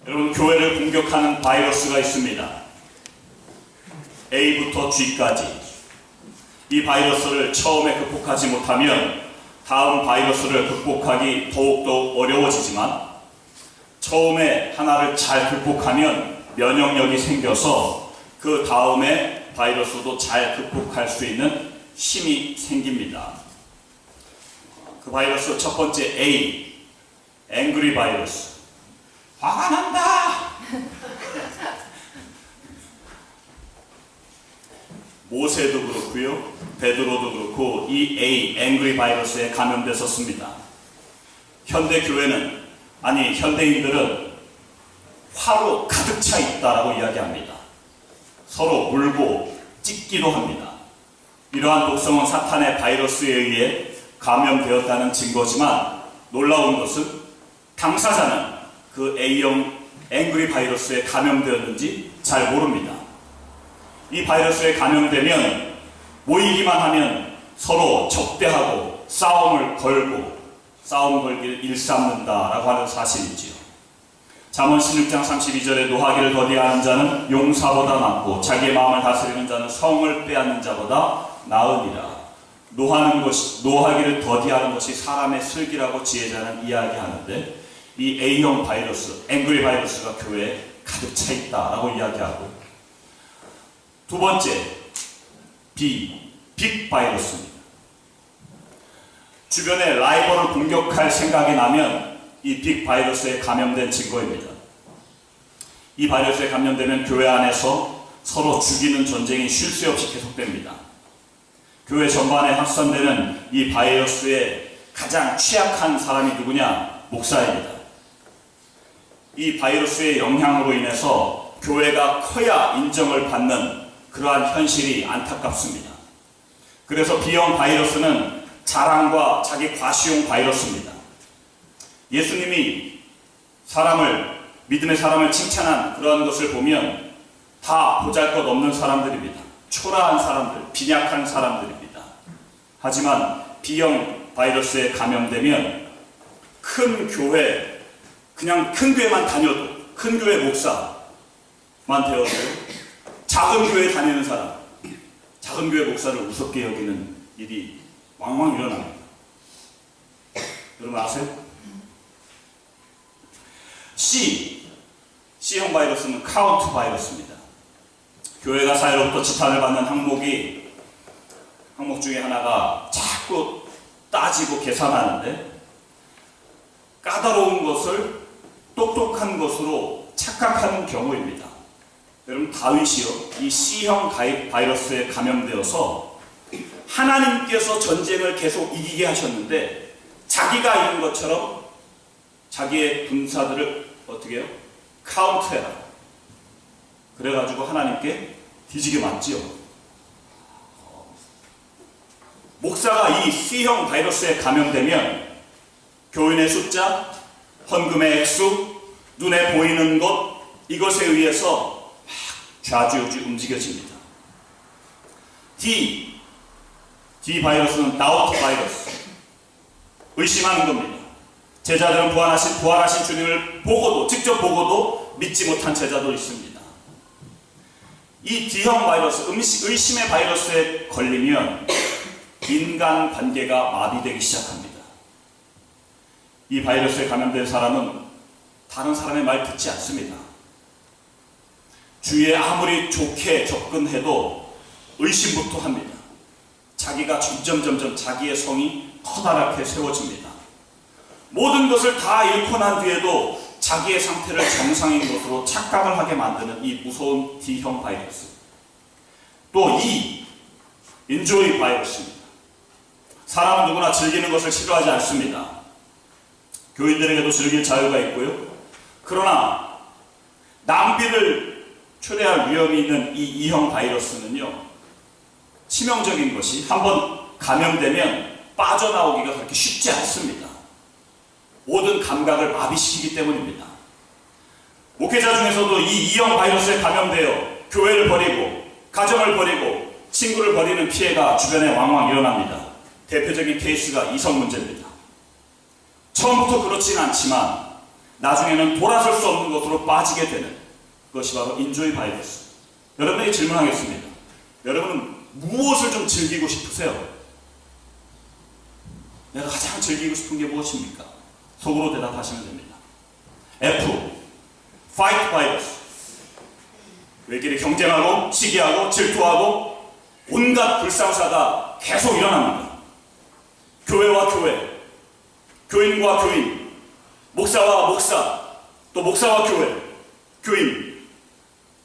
여러분, 교회를 공격하는 바이러스가 있습니다. A부터 G까지. 이 바이러스를 처음에 극복하지 못하면 다음 바이러스를 극복하기 더욱더 어려워지지만, 처음에 하나를 잘 극복하면 면역력이 생겨서 그 다음에 바이러스도 잘 극복할 수 있는 힘이 생깁니다. 그 바이러스 첫 번째 A, 앵그리 바이러스. 화가 난다! 모세도 그렇고요, 베드로도 그렇고 이 A, 앵그리 바이러스에 감염됐었습니다. 현대 교회는, 아니 현대인들은 화로 가득 차 있다라고 이야기합니다. 서로 물고 찢기도 합니다. 이러한 독성은 사탄의 바이러스에 의해 감염되었다는 증거지만, 놀라운 것은 당사자는 그 A형 앵그리 바이러스에 감염되었는지 잘 모릅니다. 이 바이러스에 감염되면 모이기만 하면 서로 적대하고 싸움을 걸기를 일삼는다라고 하는 사실이지요. 잠언 16장 32절에 노하기를 더디하는 자는 용사보다 낫고 자기의 마음을 다스리는 자는 성을 빼앗는 자보다 나으니라. 노하기를 더디하는 것이 사람의 슬기라고 지혜자는 이야기하는데, 이 A형 바이러스, 앵그리 바이러스가 교회에 가득 차 있다라고 이야기하고, 두 번째 B, 빅 바이러스입니다. 주변에 라이벌을 공격할 생각이 나면 이 빅 바이러스에 감염된 증거입니다. 이 바이러스에 감염되면 교회 안에서 서로 죽이는 전쟁이 쉴 새 없이 계속됩니다. 교회 전반에 확산되는 이 바이러스에 가장 취약한 사람이 누구냐? 목사입니다. 이 바이러스의 영향으로 인해서 교회가 커야 인정을 받는 그러한 현실이 안타깝습니다. 그래서 B형 바이러스는 자랑과 자기 과시용 바이러스입니다. 예수님이 믿음의 사람을 칭찬한 그러한 것을 보면 다 보잘것없는 사람들입니다. 초라한 사람들, 빈약한 사람들입니다. 하지만 B형 바이러스에 감염되면 큰 교회, 그냥 큰 교회만 다녀도, 큰 교회 목사만 되어도 작은 교회 다니는 사람, 작은 교회 목사를 우습게 여기는 일이 왕왕 일어납니다. 여러분 아세요? C형 바이러스는 카운트 바이러스입니다. 교회가 사회로부터 지탄을 받는 항목 중에 하나가 자꾸 따지고 계산하는데, 까다로운 것을 똑똑한 것으로 착각하는 경우입니다. 여러분, 다윗이요, 이 C형 바이러스에 감염되어서 하나님께서 전쟁을 계속 이기게 하셨는데, 자기가 이긴 것처럼 자기의 군사들을 어떻게 해요? 카운트해라. 그래가지고 하나님께 뒤지게 맞지요. 목사가 이 C형 바이러스에 감염되면 교인의 숫자, 헌금의 액수, 눈에 보이는 것, 이것에 의해서 막 좌지우지 움직여집니다. D 바이러스는 다우트 바이러스. 의심하는 겁니다. 제자들은 부활하신 주님을 직접 보고도 믿지 못한 제자도 있습니다. 이 D형 바이러스, 의심의 바이러스에 걸리면 인간 관계가 마비되기 시작합니다. 이 바이러스에 감염된 사람은 다른 사람의 말 듣지 않습니다. 주위에 아무리 좋게 접근해도 의심부터 합니다. 자기가 점점 자기의 성이 커다랗게 세워집니다. 모든 것을 다 잃고 난 뒤에도 자기의 상태를 정상인 것으로 착각을 하게 만드는 이 무서운 D형 바이러스. 또 인조이 바이러스입니다. 사람은 누구나 즐기는 것을 싫어하지 않습니다. 교인들에게도 즐길 자유가 있고요. 그러나 낭비를 초래할 위험이 있는 이 E형 바이러스는요, 치명적인 것이 한번 감염되면 빠져나오기가 그렇게 쉽지 않습니다. 모든 감각을 마비시키기 때문입니다. 목회자 중에서도 이 E형 바이러스에 감염되어 교회를 버리고 가정을 버리고 친구를 버리는 피해가 주변에 왕왕 일어납니다. 대표적인 케이스가 이성 문제입니다. 처음부터 그렇지는 않지만 나중에는 돌아설 수 없는 것으로 빠지게 되는 그것이 바로 인조이 바이러스. 여러분에게 질문하겠습니다. 여러분은 무엇을 좀 즐기고 싶으세요? 내가 가장 즐기고 싶은 게 무엇입니까? 속으로 대답하시면 됩니다. F. Fight 바이러스. 우리끼리 경쟁하고 시기하고 질투하고 온갖 불상사가 계속 일어납니다. 교회와 교회, 교인과 교인, 목사와 목사, 또 목사와 교회, 교인,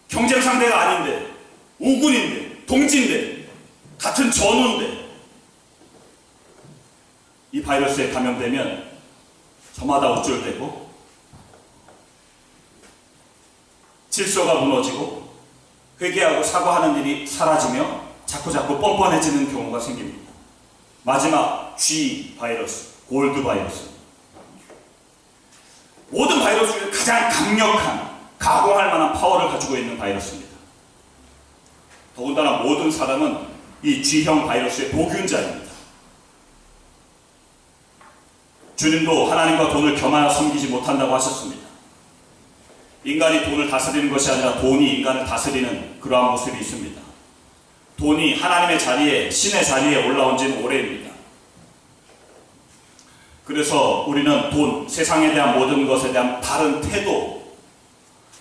경쟁 상대가 아닌데, 우군인데, 동지인데, 같은 전우인데, 이 바이러스에 감염되면 저마다 우쭐대고 질서가 무너지고 회개하고 사과하는 일이 사라지며 자꾸자꾸 뻔뻔해지는 경우가 생깁니다. 마지막 G 바이러스, 골드 바이러스. 모든 바이러스 중에 가장 강력한, 가공할 만한 파워를 가지고 있는 바이러스입니다. 더군다나 모든 사람은 이 G형 바이러스의 보균자입니다. 주님도 하나님과 돈을 겸하여 섬기지 못한다고 하셨습니다. 인간이 돈을 다스리는 것이 아니라 돈이 인간을 다스리는 그러한 모습이 있습니다. 돈이 하나님의 자리에, 신의 자리에 올라온 지는 오래입니다. 그래서 우리는 돈, 세상에 대한 모든 것에 대한 바른 태도,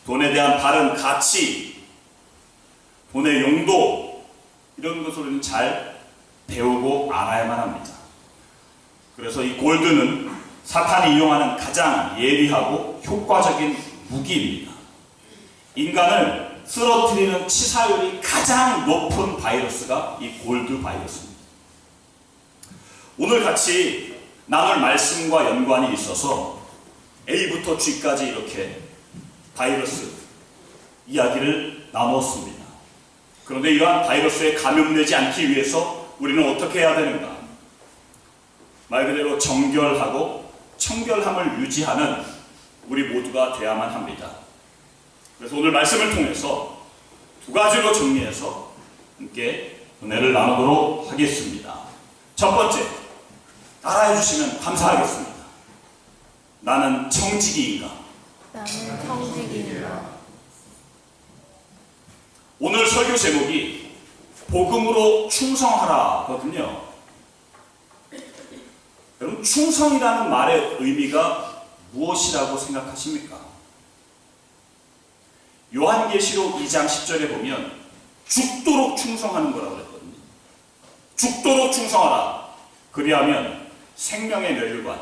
돈에 대한 바른 가치, 돈의 용도, 이런 것을 우리는 잘 배우고 알아야만 합니다. 그래서 이 골드는 사탄이 이용하는 가장 예리하고 효과적인 무기입니다. 인간을 쓰러뜨리는 치사율이 가장 높은 바이러스가 이 골드 바이러스입니다. 오늘 같이 나눌 말씀과 연관이 있어서 A부터 G까지 이렇게 바이러스 이야기를 나누었습니다. 그런데 이러한 바이러스에 감염되지 않기 위해서 우리는 어떻게 해야 되는가? 말 그대로 정결하고 청결함을 유지하는 우리 모두가 돼야만 합니다. 그래서 오늘 말씀을 통해서 두 가지로 정리해서 함께 은혜를 나누도록 하겠습니다. 첫 번째, 따라해 주시면 감사하겠습니다. 나는 청지기인가? 나는 청지기인가? 오늘 설교 제목이 복음으로 충성하라거든요. 여러분, 충성이라는 말의 의미가 무엇이라고 생각하십니까? 요한계시록 2장 10절에 보면 죽도록 충성하는 거라고 그랬거든요. 죽도록 충성하라. 그리하면 생명의 멸관,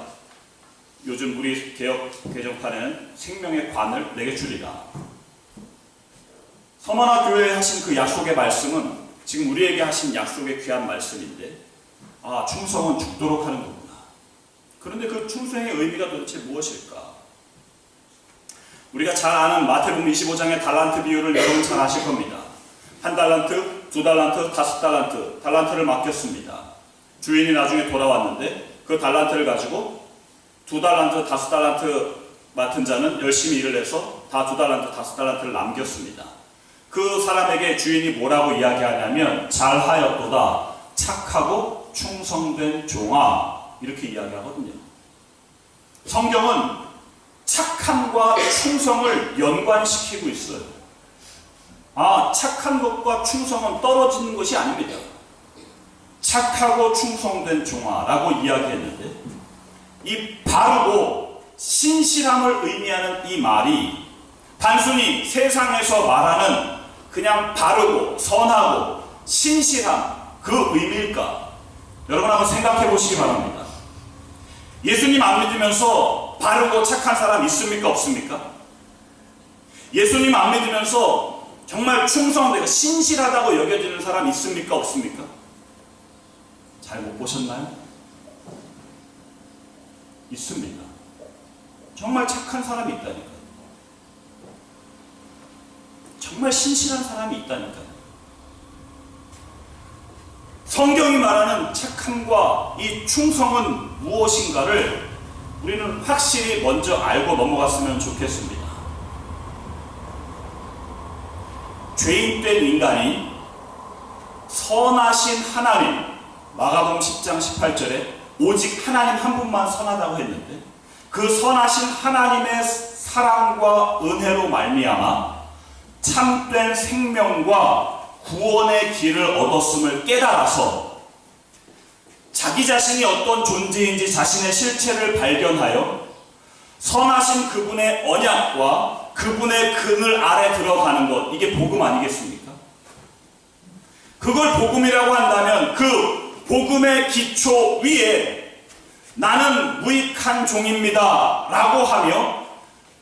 요즘 우리 개혁 개정판에는 생명의 관을 내게 주리라. 서머나 교회에 하신 그 약속의 말씀은 지금 우리에게 하신 약속의 귀한 말씀인데, 아, 충성은 죽도록 하는 거구나. 그런데 그 충성의 의미가 도대체 무엇일까? 우리가 잘 아는 마태복음 25장의 달란트 비유를 여러분 잘 아실 겁니다. 1달란트, 2달란트, 5달란트, 달란트를 맡겼습니다. 주인이 나중에 돌아왔는데 그 달란트를 가지고 2달란트, 5달란트 맡은 자는 열심히 일을 해서 다 2달란트, 5달란트를 남겼습니다. 그 사람에게 주인이 뭐라고 이야기하냐면 잘하였도다, 착하고 충성된 종아, 이렇게 이야기하거든요. 성경은 착함과 충성을 연관시키고 있어요. 아, 착한 것과 충성은 떨어지는 것이 아닙니다. 착하고 충성된 종아라고 이야기했는데, 이 바르고 신실함을 의미하는 이 말이 단순히 세상에서 말하는 그냥 바르고 선하고 신실함, 그 의미일까? 여러분 한번 생각해 보시기 바랍니다. 예수님 안 믿으면서 바르고 착한 사람 있습니까? 없습니까? 예수님 안 믿으면서 정말 충성되고 신실하다고 여겨지는 사람 있습니까? 없습니까? 잘 못 보셨나요? 있습니다. 정말 착한 사람이 있다니까요. 정말 신실한 사람이 있다니까요. 성경이 말하는 착함과 이 충성은 무엇인가를 우리는 확실히 먼저 알고 넘어갔으면 좋겠습니다. 죄인된 인간이 선하신 하나님, 마가복음 10장 18절에 오직 하나님 한 분만 선하다고 했는데, 그 선하신 하나님의 사랑과 은혜로 말미암아 참된 생명과 구원의 길을 얻었음을 깨달아서 자기 자신이 어떤 존재인지 자신의 실체를 발견하여 선하신 그분의 언약과 그분의 그늘 아래 들어가는 것, 이게 복음 아니겠습니까? 그걸 복음이라고 한다면 그 복음의 기초 위에 나는 무익한 종입니다 라고 하며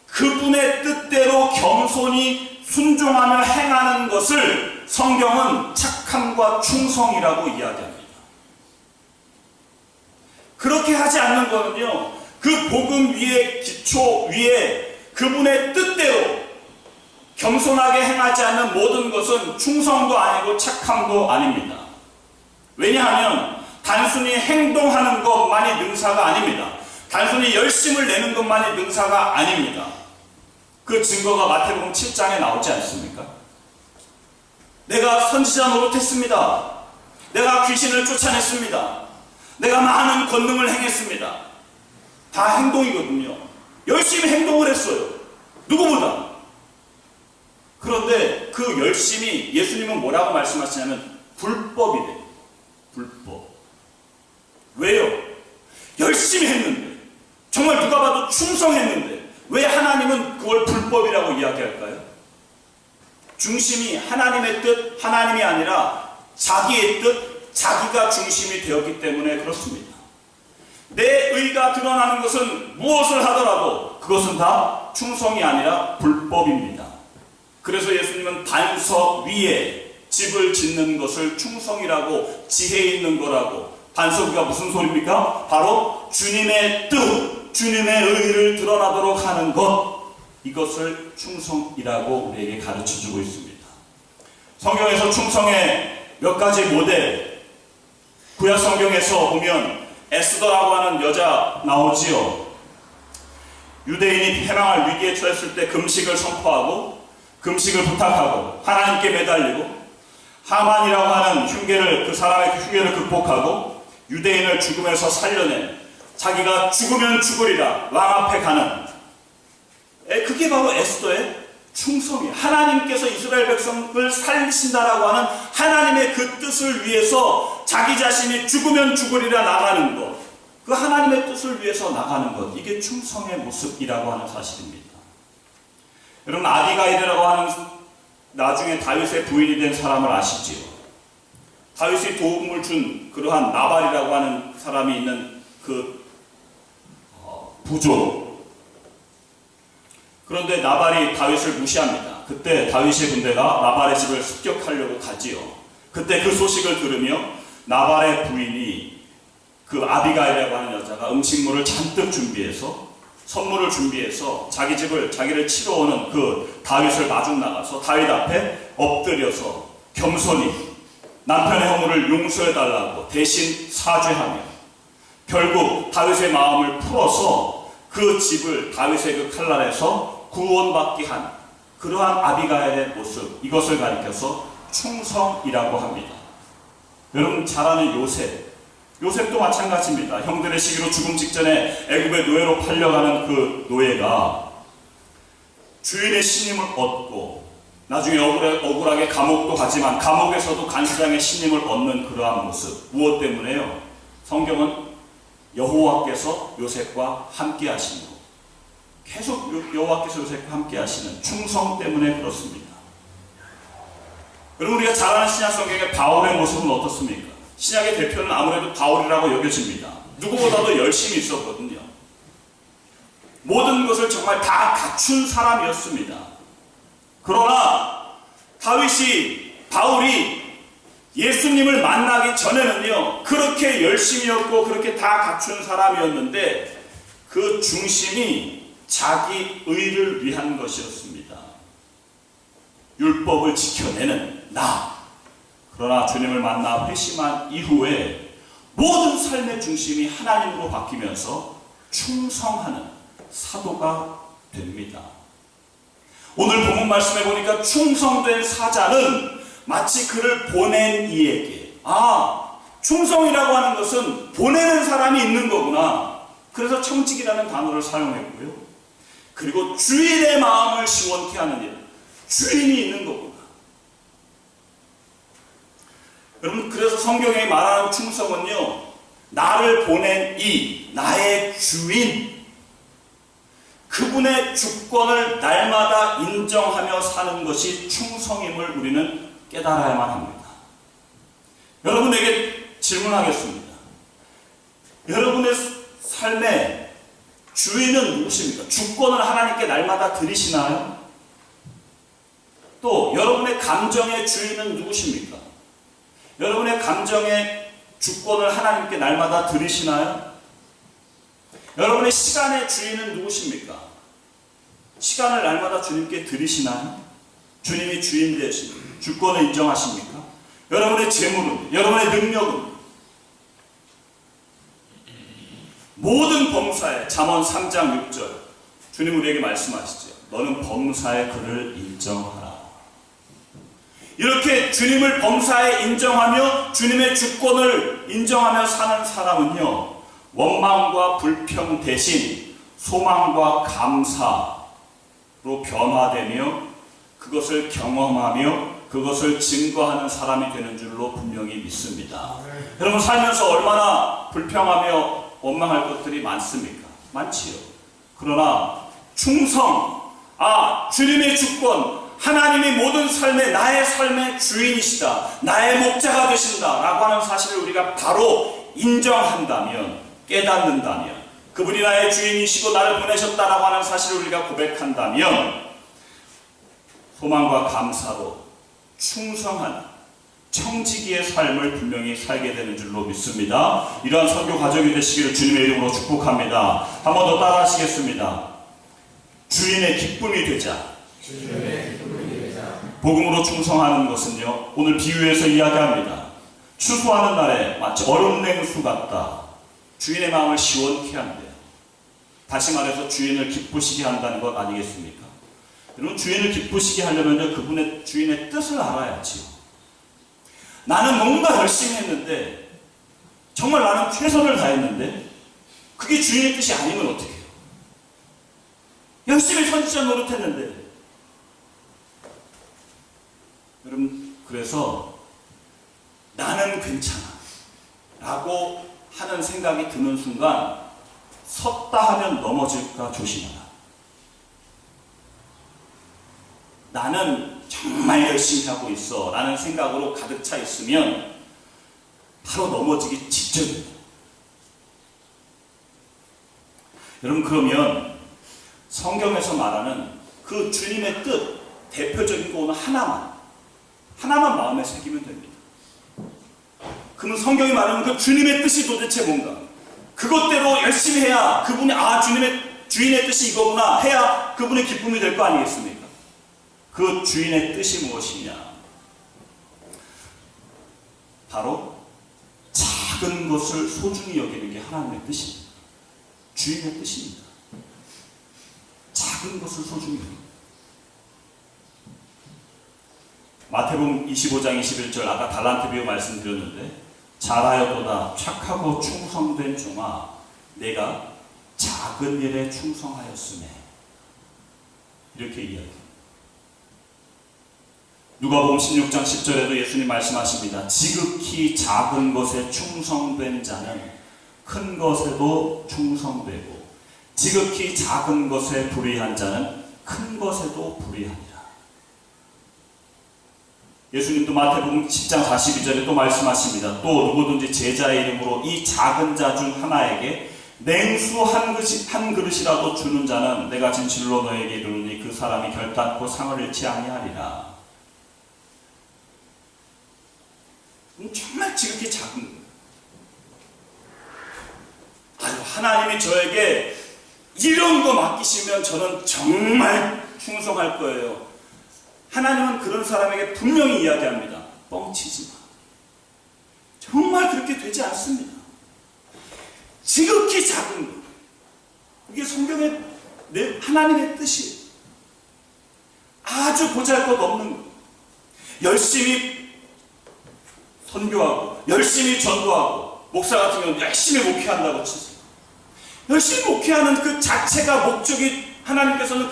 그분의 뜻대로 겸손히 순종하며 행하는 것을 성경은 착함과 충성이라고 이야기합니다. 그렇게 하지 않는 거는요, 그 복음 위에 기초 위에 그분의 뜻대로 겸손하게 행하지 않는 모든 것은 충성도 아니고 착함도 아닙니다. 왜냐하면 단순히 행동하는 것만이 능사가 아닙니다. 단순히 열심을 내는 것만이 능사가 아닙니다. 그 증거가 마태복음 7장에 나오지 않습니까? 내가 선지자 노릇했습니다. 내가 귀신을 쫓아냈습니다. 내가 많은 권능을 행했습니다. 다 행동이거든요. 열심히 행동을 했어요. 누구보다. 그런데 그 열심히 예수님은 뭐라고 말씀하시냐면 불법이래. 불법. 왜요? 열심히 했는데, 정말 누가 봐도 충성했는데 왜 하나님은 그걸 불법이라고 이야기할까요? 중심이 하나님의 뜻, 하나님이 아니라 자기의 뜻, 자기가 중심이 되었기 때문에 그렇습니다. 내 의가 드러나는 것은 무엇을 하더라도 그것은 다 충성이 아니라 불법입니다. 그래서 예수님은 반석 위에 집을 짓는 것을 충성이라고, 지혜 있는 거라고. 반석 위가 무슨 소리입니까? 바로 주님의 뜻, 주님의 의를 드러나도록 하는 것, 이것을 충성이라고 우리에게 가르쳐주고 있습니다. 성경에서 충성의 몇 가지 모델, 구약 성경에서 보면 에스더라고 하는 여자 나오지요. 유대인이 패망할 위기에 처했을 때 금식을 선포하고 금식을 부탁하고 하나님께 매달리고 하만이라고 하는 흉계를, 그 사람의 흉계를 극복하고 유대인을 죽음에서 살려낸, 자기가 죽으면 죽으리라 왕 앞에 가는, 그게 바로 에스더의 충성이에요. 하나님께서 이스라엘 백성을 살리신다라고 하는 하나님의 그 뜻을 위해서 자기 자신이 죽으면 죽으리라 나가는 것, 그 하나님의 뜻을 위해서 나가는 것, 이게 충성의 모습이라고 하는 사실입니다. 여러분, 아비가일이라고 하는 나중에 다윗의 부인이 된 사람을 아시지요? 다윗이 도움을 준 그러한 나발이라고 하는 사람이 있는 그 부족. 그런데 나발이 다윗을 무시합니다. 그때 다윗의 군대가 나발의 집을 습격하려고 가지요. 그때 그 소식을 들으며 나발의 부인이, 그 아비가일이라고 하는 여자가 음식물을 잔뜩 준비해서, 선물을 준비해서 자기를 치러 오는 그 다윗을 마중 나가서 다윗 앞에 엎드려서 겸손히 남편의 허물을 용서해달라고 대신 사죄하며 결국 다윗의 마음을 풀어서 그 집을 다윗의 그 칼날에서 구원받게 한 그러한 아비가일의 모습, 이것을 가리켜서 충성이라고 합니다. 여러분 잘 아는 요셉도 마찬가지입니다. 형들의 시기로 죽음 직전에 애굽의 노예로 팔려가는 그 노예가 주인의 신임을 얻고 나중에 억울하게 감옥도 가지만 감옥에서도 간수장의 신임을 얻는 그러한 모습, 무엇 때문에요? 성경은 여호와께서 요셉과 함께 하시고 계속 여호와께서 요셉과 함께 하시는 충성 때문에 그렇습니다. 여러분, 우리가 잘 아는 신약 성경의 바울의 모습은 어떻습니까? 신약의 대표는 아무래도 바울이라고 여겨집니다. 누구보다도 열심히 있었거든요. 모든 것을 정말 다 갖춘 사람이었습니다. 그러나 바울이 예수님을 만나기 전에는요, 그렇게 열심이었고 그렇게 다 갖춘 사람이었는데 그 중심이 자기 의를 위한 것이었습니다. 율법을 지켜내는 나. 그러나 주님을 만나 회심한 이후에 모든 삶의 중심이 하나님으로 바뀌면서 충성하는 사도가 됩니다. 오늘 본문 말씀해 보니까 충성된 사자는 마치 그를 보낸 이에게, 충성이라고 하는 것은 보내는 사람이 있는 거구나. 그래서 청직이라는 단어를 사용했고요. 그리고 주인의 마음을 시원케 하는 일. 주인이 있는 거구나. 여러분, 그래서 성경에 말하는 충성은요, 나를 보낸 이 나의 주인, 그분의 주권을 날마다 인정하며 사는 것이 충성임을 우리는 깨달아야만 합니다. 여러분에게 질문하겠습니다. 여러분의 삶의 주인은 누구십니까? 주권을 하나님께 날마다 드리시나요? 또 여러분의 감정의 주인은 누구십니까? 여러분의 감정의 주권을 하나님께 날마다 드리시나요? 여러분의 시간의 주인은 누구십니까? 시간을 날마다 주님께 드리시나요? 주님이 주인 되신 주권을 인정하십니까? 여러분의 재물은, 여러분의 능력은, 모든 범사에 잠언 3장 6절 주님 우리에게 말씀하시죠. 너는 범사의 그를 인정하라. 이렇게 주님을 범사에 인정하며 주님의 주권을 인정하며 사는 사람은요, 원망과 불평 대신 소망과 감사로 변화되며 그것을 경험하며 그것을 증거하는 사람이 되는 줄로 분명히 믿습니다. 여러분, 살면서 얼마나 불평하며 원망할 것들이 많습니까? 많지요. 그러나 충성, 주님의 주권, 하나님이 모든 삶에 나의 삶의 주인이시다, 나의 목자가 되신다 라고 하는 사실을 우리가 바로 인정한다면, 깨닫는다면, 그분이 나의 주인이시고 나를 보내셨다라고 하는 사실을 우리가 고백한다면 소망과 감사로 충성한 청지기의 삶을 분명히 살게 되는 줄로 믿습니다. 이러한 선교 가족이 되시기를 주님의 이름으로 축복합니다. 한 번 더 따라 하시겠습니다. 주인의 기쁨이 되자. 복음으로 충성하는 것은요, 오늘 비유해서 이야기합니다. 추수하는 날에 마치 얼음 냉수 같다. 주인의 마음을 시원케 한대요. 다시 말해서 주인을 기쁘시게 한다는 것 아니겠습니까? 여러분, 주인을 기쁘시게 하려면 그분의 주인의 뜻을 알아야지요. 나는 뭔가 열심히 했는데, 정말 나는 최선을 다했는데 그게 주인의 뜻이 아니면 어떻게 해요? 열심히 선지자 노릇했는데. 여러분, 그래서 나는 괜찮아 라고 하는 생각이 드는 순간 섰다 하면 넘어질까 조심하라. 나는 정말 열심히 하고 있어 라는 생각으로 가득 차 있으면 바로 넘어지기 직전입니다. 여러분, 그러면 성경에서 말하는 그 주님의 뜻, 대표적인 거는 하나만 마음에 새기면 됩니다. 그러면 성경이 말하는 그 주님의 뜻이 도대체 뭔가, 그것대로 열심히 해야 그분이 주인의 뜻이 이거구나 해야 그분의 기쁨이 될 거 아니겠습니까? 그 주인의 뜻이 무엇이냐? 바로 작은 것을 소중히 여기는 게 하나님의 뜻입니다. 주인의 뜻입니다. 작은 것을 소중히 여기는. 마태복음 25장 21절, 아까 달란트 비유 말씀드렸는데, 잘하였도다 착하고 충성된 종아, 내가 작은 일에 충성하였으네, 이렇게 이야기합니다. 누가복음 16장 10절에도 예수님 말씀하십니다. 지극히 작은 것에 충성된 자는 큰 것에도 충성되고, 지극히 작은 것에 불의한 자는 큰 것에도 불의하니라. 예수님도 마태복음 10장 42절에 또 말씀하십니다. 또 누구든지 제자의 이름으로 이 작은 자 중 하나에게 냉수 한 그릇이라도 주는 자는 내가 진실로 너에게 이르노니 그 사람이 결단코 상을 잃지 아니하리라. 정말 지극히 작은 거예요. 하나님이 저에게 이런 거 맡기시면 저는 정말 충성할 거예요. 하나님은 그런 사람에게 분명히 이야기합니다. 뻥치지 마. 정말 그렇게 되지 않습니다. 지극히 작은 것. 이게 성경의 하나님의 뜻이에요. 아주 보잘것없는 것. 열심히 선교하고 열심히 전도하고, 목사 같은 경우는 열심히 목회한다고 치세요. 열심히 목회하는 그 자체가 목적이 하나님께서는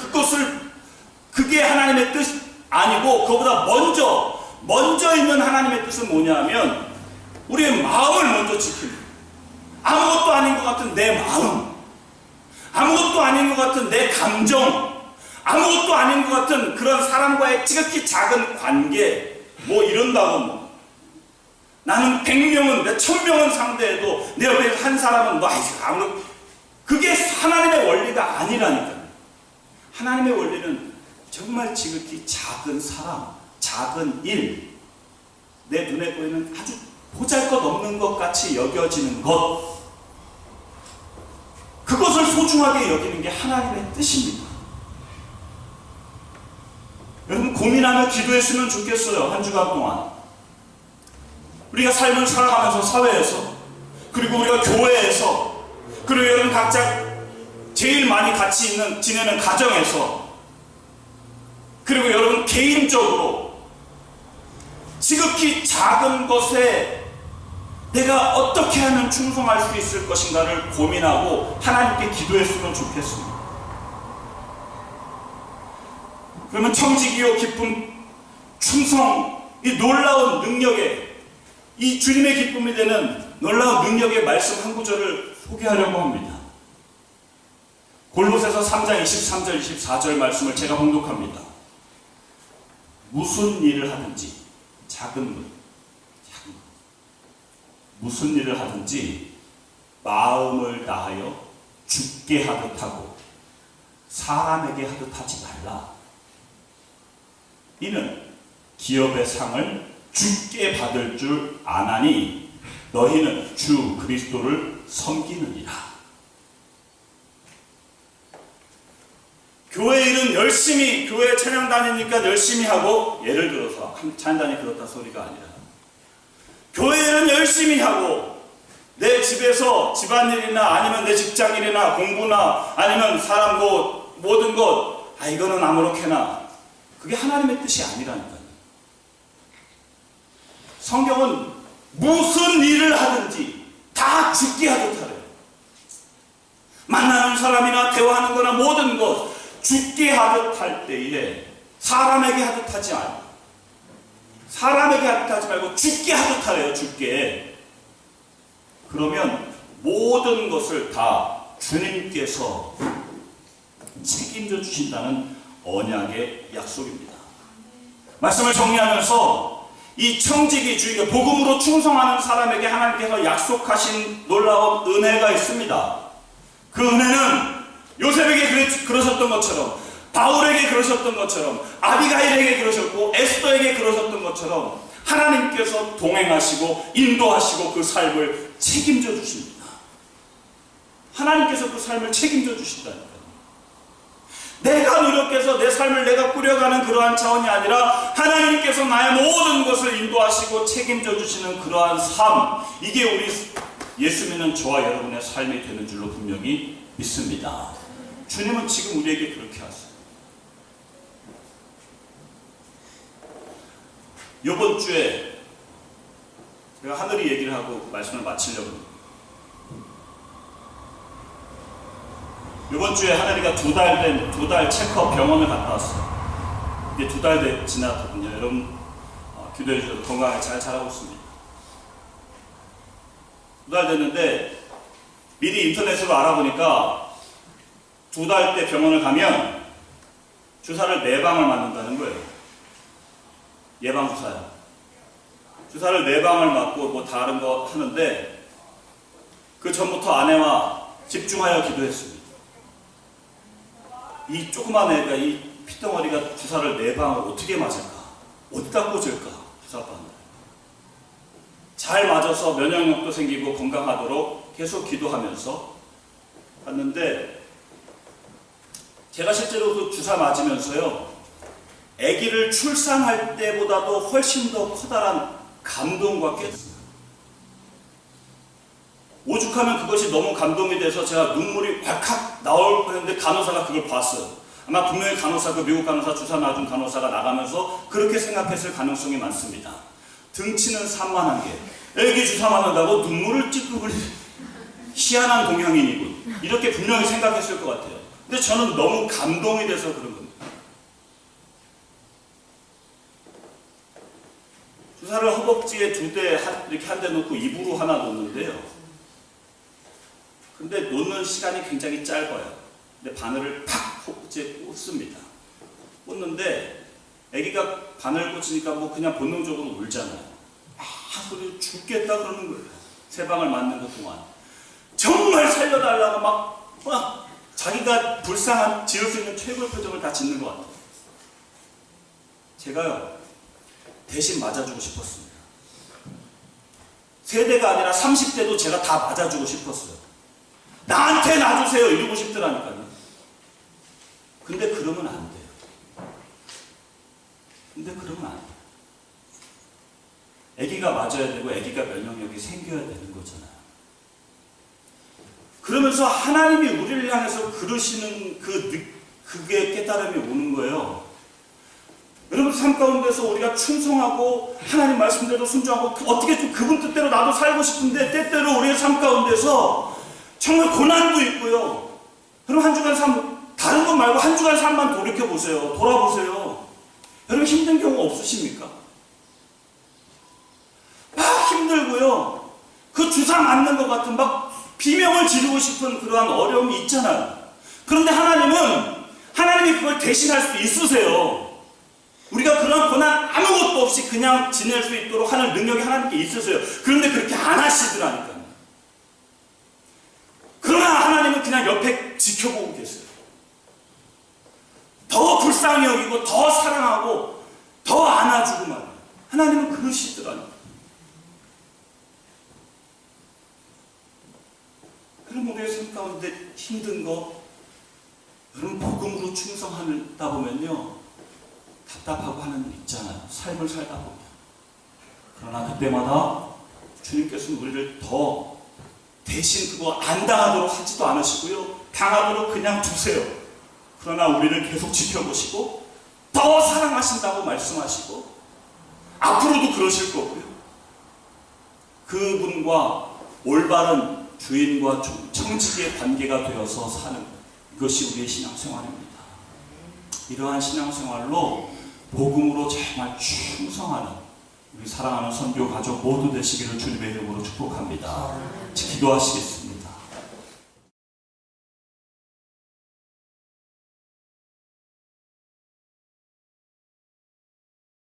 그게 하나님의 뜻 아니고 그보다 먼저 있는 하나님의 뜻은 뭐냐면 우리의 마음을 먼저 지키는, 아무것도 아닌 것 같은 내 마음, 아무것도 아닌 것 같은 내 감정, 아무것도 아닌 것 같은 그런 사람과의 지극히 작은 관계, 뭐 이런다고 나는 100명은, 내 1000명은 상대해도 내 옆에 한 사람은 그게 하나님의 원리가 아니라니까요. 하나님의 원리는 정말 지극히 작은 사람, 작은 일, 내 눈에 보이는 아주 보잘것없는 것 같이 여겨지는 것, 그것을 소중하게 여기는 게 하나님의 뜻입니다. 여러분 고민하며 기도했으면 좋겠어요. 한 주간 동안 우리가 삶을 살아가면서 사회에서, 그리고 우리가 교회에서, 그리고 여러분 각자 제일 많이 같이 지내는 가정에서, 그리고 여러분 개인적으로 지극히 작은 것에 내가 어떻게 하면 충성할 수 있을 것인가를 고민하고 하나님께 기도했으면 좋겠습니다. 그러면 청지기요 기쁨, 충성, 이 놀라운 능력에, 이 주님의 기쁨이 되는 놀라운 능력의 말씀 한 구절을 소개하려고 합니다. 골로새서 3장 23절 24절 말씀을 제가 봉독합니다. 무슨 일을 하든지, 무슨 일을 하든지 마음을 다하여 주께 하듯 하고 사람에게 하듯 하지 말라. 이는 기업의 상을 주께 받을 줄 아나니 너희는 주 그리스도를 섬기느니라. 교회 일은 열심히, 교회 찬양 다니니까 열심히 하고, 예를 들어서 찬양단이 그렇다 소리가 아니라 교회 일은 열심히 하고 내 집에서 집안일이나 아니면 내 직장일이나 공부나 아니면 사람 모든 것 이거는 아무렇게나, 그게 하나님의 뜻이 아니라니까요. 성경은 무슨 일을 하든지 다 주께 하듯 하래요. 만나는 사람이나 대화하는 거나 모든 것 주께 하듯 할 때에 사람에게 하듯 하지 말고, 사람에게 하듯 하지 말고 주께 하듯 하래요. 주께. 그러면 모든 것을 다 주님께서 책임져 주신다는 언약의 약속입니다. 말씀을 정리하면서 이 청지기 주의가 복음으로 충성하는 사람에게 하나님께서 약속하신 놀라운 은혜가 있습니다. 그 은혜는 요셉에게 그러셨던 것처럼, 바울에게 그러셨던 것처럼, 아비가일에게 그러셨고 에스더에게 그러셨던 것처럼 하나님께서 동행하시고 인도하시고 그 삶을 책임져 주십니다. 하나님께서 그 삶을 책임져 주신다니까요. 내가 노력해서 내 삶을 내가 꾸려가는 그러한 차원이 아니라 하나님께서 나의 모든 것을 인도하시고 책임져 주시는 그러한 삶, 이게 우리 예수 믿는 저와 여러분의 삶이 되는 줄로 분명히 믿습니다. 주님은 지금 우리에게 그렇게 하세요. 이번 주에 제가 하늘이 얘기를 하고 말씀을 마치려고 합니다. 이번 주에 하늘이가 두 달 체크업 병원을 갔다 왔어요. 이제 2달 지났거든요. 여러분 기도해 주셔서 건강하게 잘 자라고 있습니다. 2달 됐는데 미리 인터넷으로 알아보니까 2달 때 병원을 가면 주사를 4방을 맞는다는 거예요. 예방주사요. 주사를 4방을 맞고 뭐 다른 거 하는데 그 전부터 아내와 집중하여 기도했습니다. 이 조그만 애가, 이 피덩어리가 주사를 4방을 어떻게 맞을까? 어디다 꽂을까? 주사방을. 잘 맞아서 면역력도 생기고 건강하도록 계속 기도하면서 갔는데, 제가 실제로 그 주사 맞으면서요, 아기를 출산할 때보다도 훨씬 더 커다란 감동과 깨달음. 오죽하면 그것이 너무 감동이 돼서 제가 눈물이 왈칵 나올 뻔했는데 간호사가 그걸 봤어요. 아마 분명히 간호사, 그 미국 간호사, 주사 놔준 간호사가 나가면서 그렇게 생각했을 가능성이 많습니다. 등치는 산만한 게 애기 주사 맞는다고 눈물을 찔끔 흘리, 희한한 동양인이군. 이렇게 분명히 생각했을 것 같아요. 근데 저는 너무 감동이 돼서 그런 겁니다. 주사를 허벅지에 2대 이렇게 한 대 놓고 입으로 하나 놓는데요. 근데 놓는 시간이 굉장히 짧아요. 근데 바늘을 팍 허벅지에 꽂습니다. 꽂는데 아기가 바늘 꽂히니까 뭐 그냥 본능적으로 울잖아요. 소리 죽겠다 그러는 거예요. 3방을 맞는 것 동안. 정말 살려달라고 막 자기가 불쌍한 지을 수 있는 최고의 표정을 다 짓는 것 같아요. 제가요 대신 맞아주고 싶었습니다. 세대가 아니라 30대도 제가 다 맞아주고 싶었어요. 나한테 놔주세요 이러고 싶더라니까요. 근데 그러면 안 돼요. 근데 그러면 안 돼요. 아기가 맞아야 되고 아기가 면역력이 생겨야 되는 거잖아요. 그러면서 하나님이 우리를 향해서 그러시는 그게 깨달음이 오는 거예요. 여러분 삶 가운데서 우리가 충성하고 하나님 말씀대로 순종하고 어떻게 좀 그분 뜻대로 나도 살고 싶은데 때때로 우리의 삶 가운데서 정말 고난도 있고요. 여러분 한 주간 삶 다른 것 말고 한 주간 삶만 돌이켜보세요. 돌아보세요. 여러분 힘든 경우 없으십니까? 막 힘들고요. 그 주사 맞는 것 같은 막 비명을 지르고 싶은 그러한 어려움이 있잖아요. 그런데 하나님이 그걸 대신할 수 있으세요. 우리가 그런 고난 아무것도 없이 그냥 지낼 수 있도록 하는 능력이 하나님께 있으세요. 그런데 그렇게 안 하시더라니까요. 그러나 하나님은 그냥 옆에 지켜보고 계세요. 더 불쌍히 여기고 더 사랑하고 더 안아주고 말이에요. 하나님은 그러시더라니까요. 그럼 우리의 삶 가운데 힘든 거 여러분 복음으로 충성하다 보면요 답답하고 하는 일 있잖아요. 삶을 살다 보면. 그러나 그때마다 주님께서는 우리를 더 대신 그거 안 당하도록 하지도 않으시고요. 당하도록 그냥 두세요. 그러나 우리를 계속 지켜보시고 더 사랑하신다고 말씀하시고 앞으로도 그러실 거고요. 그분과 올바른 주인과 청지기의 관계가 되어서 사는 이것이 우리의 신앙생활입니다. 이러한 신앙생활로 복음으로 정말 충성하는 우리 사랑하는 선교 가족 모두 되시기를 주님의 이름으로 축복합니다. 기도하시겠습니다.